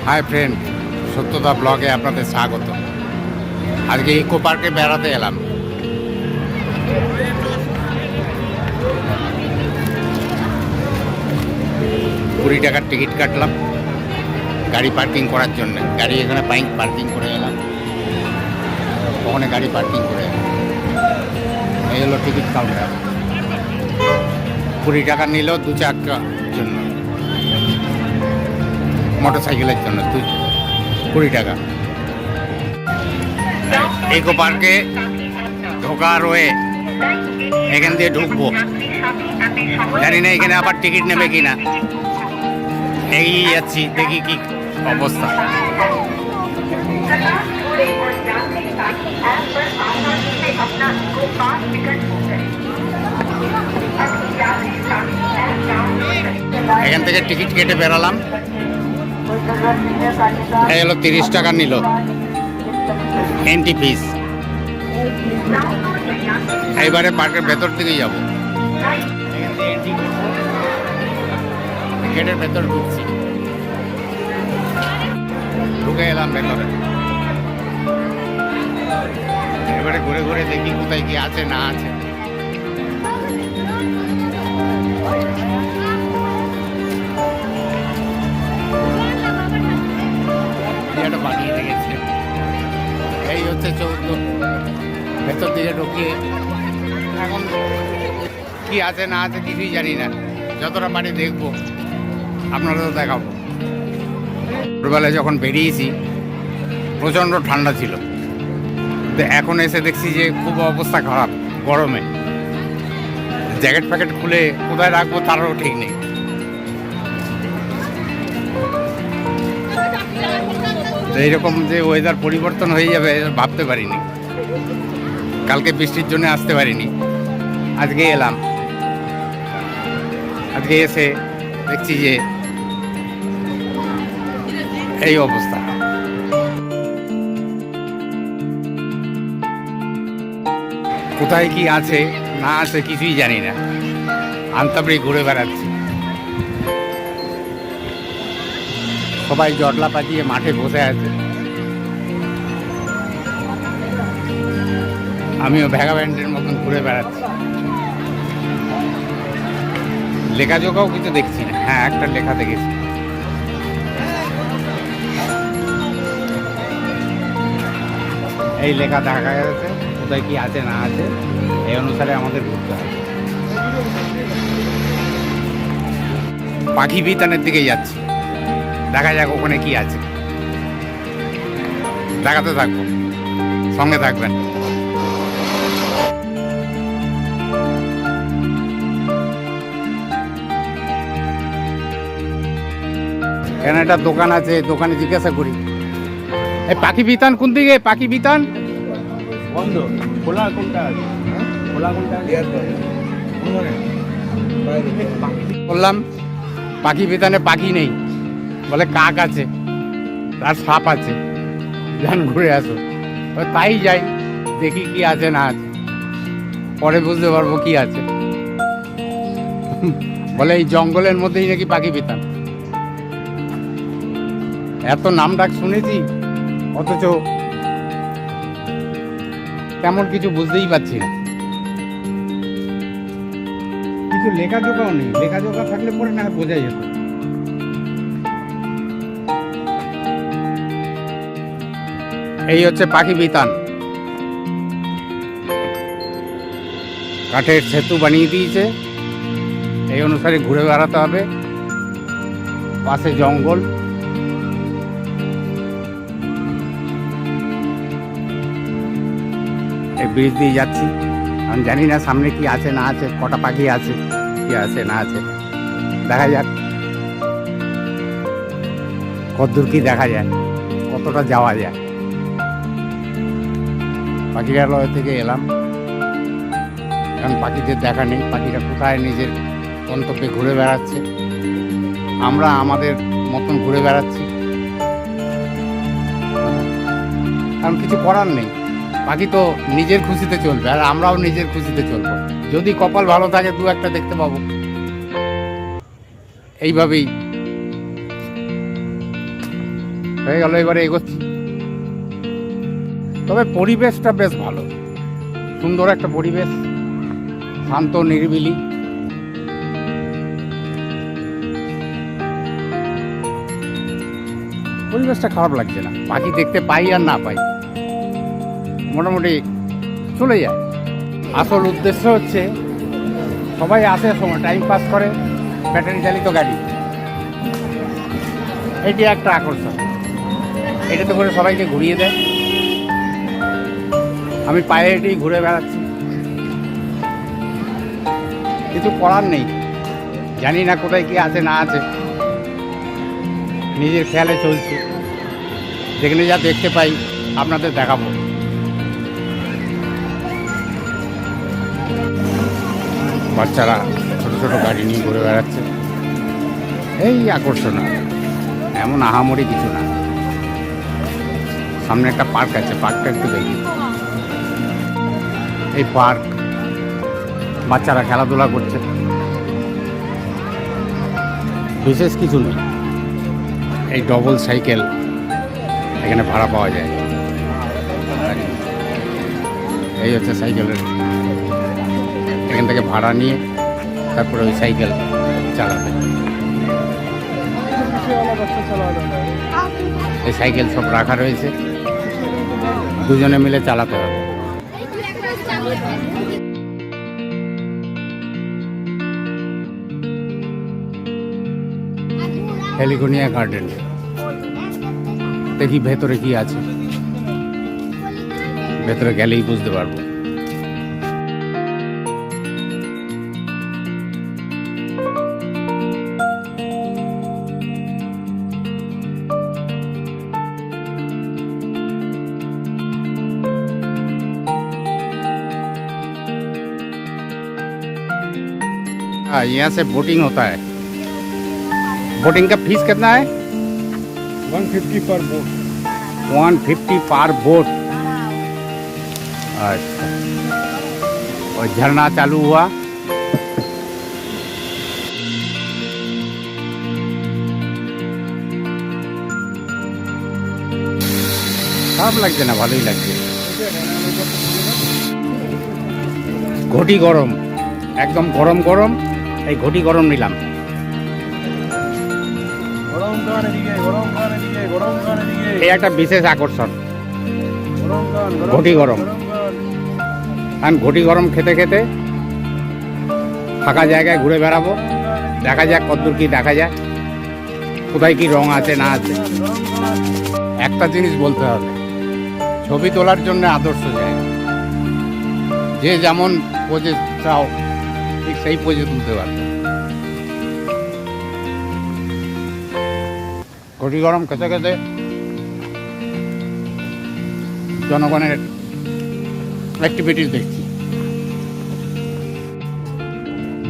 Hi friend, সত্যতা ব্লগে আপনাদের স্বাগত। আজকে ইকো পার্কে বেড়াতে এলাম। $20 টিকিট কাটলাম গাড়ি পার্কিং করার জন্য। গাড়ি এখানে পার্কিং করে এলাম, ওখানে গাড়ি পার্কিং করে এলাম। এই হলো টিকিট কাউন্টার। $20 নিল 2 চাকার জন্য, মোটর সাইকেলের জন্য $20। ইকো পার্কে ঢোকার ওয়ে এখান দিয়ে ঢুকবো, জানি না এখানে আবার টিকিট নেবে কিনা। এগিয়ে যাচ্ছি, দেখি কি অবস্থা। এখান থেকে টিকিট কেটে বেরালাম। এই হলো $30 নিল এন্ট্রি ফিস। এইবারে পার্কের ভেতর থেকে যাব, গেটের ভেতর ঢুকছি। ঢুকে এলাম ভেতরে। এবারে ঘুরে ঘুরে দেখি কোথায় কি আছে না আছে। বানিয়ে রেখেছে। এই হচ্ছে 14, ভেতর দিকে ঢুকিয়ে এখন কি আছে না আছে কিছুই জানি না। যতটা পারি দেখবো, আপনারা তো দেখাবো। ছোটবেলায় যখন বেরিয়েছি প্রচণ্ড ঠান্ডা ছিল, তো এখন এসে দেখছি যে খুব অবস্থা খারাপ গরমে। জ্যাকেট ফ্যাকেট খুলে কোথায় রাখবো তারও ঠিক নেই। এইরকম যে ওয়েদার পরিবর্তন হয়ে যাবে ভাবতে পারিনি। কালকে বৃষ্টির জন্য আসতে পারিনি, আজকে এলাম। আজকে এসে দেখছি যে এই অবস্থা। কোথায় কি আছে না আছে কিছুই জানি না, আন্তাবড়ি ঘুরে বেড়াচ্ছি। সবাই জটলা পাতিয়ে মাঠে বসে আছে, আমিও ভ্যাগা ব্যান্ডের মতন ঘুরে বেড়াচ্ছি। লেখাজোখাও কিছু দেখছি না। হ্যাঁ, একটা লেখা দেখেছি। এই লেখা দেখা যাচ্ছে, কোথায় কি আছে না আছে এই অনুসারে আমাদের ঘুরতে হবে। পাখি বিতানের দিকে যাচ্ছি, দেখা যাক ওখানে কি আছে। দেখাতে থাকবো, সঙ্গে থাকবেন। এখানে একটা দোকান আছে, দোকানে জিজ্ঞাসা করি এই পাখি বিতান কোন দিকে? পাখি বিতান বন্ধ, খোলা কোনটা আছে? খোলা কোনটা? বললাম পাখি বিতানে পাখি নেই, বলে কাক আছে আর সাপ আছে, যান ঘুরে আসো। তাই যাই, দেখি কি আছে না আছে, পরে বুঝতে পারবো কি আছে। বলে এই জঙ্গলের মধ্যেই নাকি পাখি বিতান। এত নাম ডাক শুনেছি, অথচ তেমন কিছু বুঝতেই পারছি না। কিছু লেখাজোখাও নেই, লেখাজোখা থাকলে পরে না বোঝা যেত। এই হচ্ছে পাখি বিতান। কাঠের সেতু বানিয়ে দিয়েছে, এই অনুসারে ঘুরে বেড়াতে হবে। পাশে জঙ্গল, এই ব্রিজ দিয়ে যাচ্ছি। আমি জানি না সামনে কি আছে না আছে, কটা পাখি আছে কি আছে না আছে, দেখা যাক কতদূর কি দেখা যায়, কতটা যাওয়া যায়। পাখিরালয় থেকে এলাম, এখন পাখিদের দেখা নেই। পাখিরা কোথায় নিজের গন্তব্যে ঘুরে বেড়াচ্ছে, আমরা আমাদের মতন ঘুরে বেড়াচ্ছি। কারণ কিছু করার নেই, পাখি তো নিজের খুশিতে চলবে, আর আমরাও নিজের খুশিতে চলবো। যদি কপাল ভালো থাকে দু একটা দেখতে পাবো। এইভাবেই হয়ে গেল, এবারে এগোচ্ছি। তবে পরিবেশটা বেশ ভালো, সুন্দর একটা পরিবেশ, শান্ত নিরিবিলি। পরিবেশটা খারাপ লাগছে না, পাখি দেখতে পাই আর না পাই মোটামুটি চলে যায়। আসল উদ্দেশ্য হচ্ছে সবাই আসে সময় টাইম পাস করে, ব্যাটারি চালিত গাড়ি, এটি একটা আকর্ষণ। এটাতে করে সবাইকে ঘুরিয়ে দেয়। আমি পায়ে হেঁটেই ঘুরে বেড়াচ্ছি, কিছু করার নেই, জানি না কোথায় কি আছে না আছে, নিজের খেয়ালে চলছি। যেখানে যা দেখতে পাই আপনাদের দেখাবো। বাচ্চারা ছোট ছোট গাড়ি নিয়ে ঘুরে বেড়াচ্ছে, এই আকর্ষণ, এমন আহামরি কিছু না। সামনে একটা পার্ক আছে, পার্কটা একটু দেখি। এই পার্ক, বাচ্চারা খেলাধুলা করছে, বিশেষ কিছু নেই। এই ডবল সাইকেল এখানে ভাড়া পাওয়া যায়। এই হচ্ছে সাইকেলের, এখান থেকে ভাড়া নিয়ে তারপরে ওই সাইকেল চালাবে। এই সাইকেল সব রাখা রয়েছে, দুজনে মিলে চালাতে হবে। হেলিকোনিয়া গার্ডেন, দেখি ভেতরে কি আছে, ভেতরে গেলেই বুঝতে পারবো। हाँ, यहाँ से बोटिंग होता है। बोटिंग का फीस कितना है? 150 पर बोट। 150 पर बोट। अच्छा, और झरना चालू हुआ। খারাপ লাগছে না, ভালোই লাগছে। ঘটি গরম, একদম গরম গরম। এই ঘটি গরম নিলাম। এই একটা বিশেষ আকর্ষণ, ঘটি গরম। কারণ ঘটি গরম খেতে খেতে ফাঁকা জায়গায় ঘুরে বেড়াবো, দেখা যাক কতদূর কি দেখা যায়, কোথায় কি রং আছে না আছে। একটা জিনিস বলতে হবে, ছবি তোলার জন্য আদর্শ জায়গা। যে যেমন পোজে চাও ঠিক সেই পোজে তুলতে পারবে। ঘটি গরম খেতে খেতে জনগণের অ্যাক্টিভিটিস দেখছি।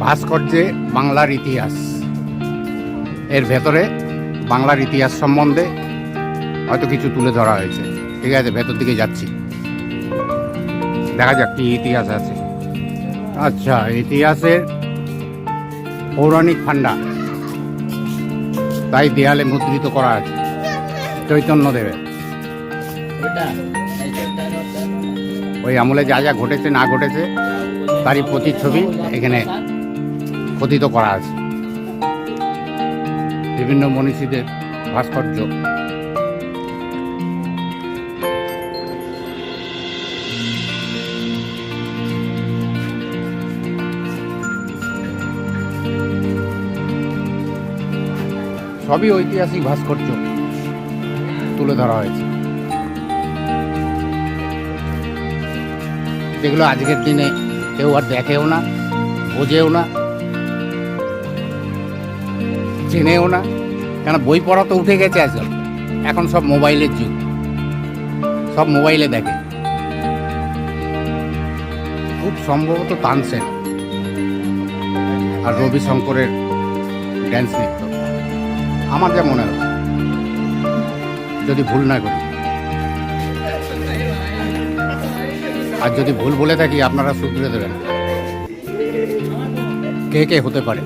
ভাস্কর্যে বাংলার ইতিহাস, এর ভেতরে বাংলার ইতিহাস সম্বন্ধে হয়তো কিছু তুলে ধরা হয়েছে। ঠিক আছে, ভেতর দিকে যাচ্ছি, দেখা যাক কি ইতিহাস আছে। আচ্ছা, ইতিহাসের পৌরাণিক ফান্ডা, তাই দেয়ালে মুদ্রিত করা আছে চৈতন্যদেবের। ওই আমলে যা যা ঘটেছে না ঘটেছে তারই প্রতিচ্ছবি এখানে খোদিত করা আছে। বিভিন্ন মনীষীদের ভাস্কর্য। সবই ঐতিহাসিক ভাস্কর্য তুলে ধরা হয়েছে, যেগুলো আজকের দিনে কেউ আর দেখেও না, বোঝেও না, চেনেও না। কেন, বই পড়া তো উঠে গেছে আসল, এখন সব মোবাইলের যুগ, সব মোবাইলে দেখে। খুব সম্ভবত তানসেন আর রবি শঙ্করের ড্যান্স নৃত্য, আমার যা মনে হচ্ছে, যদি ভুল না করি। আর যদি ভুল বলে থাকি আপনারা শুধরে দেবেন, কে কে হতে পারে।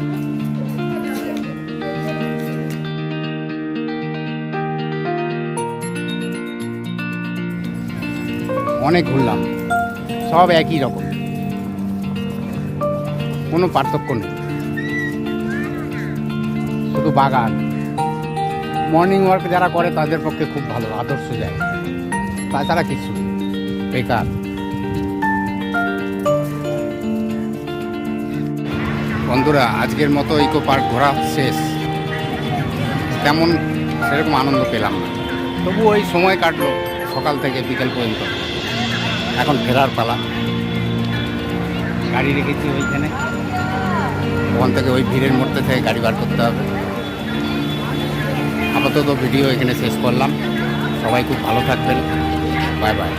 অনেক ঘুরলাম, সব একই রকম, কোনো পার্থক্য নেই, শুধু বাগান। মর্নিং ওয়ার্ক যারা করে তাদের পক্ষে খুব ভালো, আদর্শ জায়গা, তাছাড়া কিছু বেকার। বন্ধুরা, আজকের মতো ইকো পার্ক ঘোরা শেষ। তেমন সেরকম আনন্দ পেলাম না, তবু ওই সময় কাটলো সকাল থেকে বিকেল পর্যন্ত। এখন ফেরার পালা। গাড়ি রেখেছি ওইখানে, ওখান থেকে ওই ভিড়ের মধ্যে থেকে গাড়ি বার করতে হবে। আপাতত ভিডিও এখানে শেষ করলাম। সবাই খুব ভালো থাকবেন। Bye bye.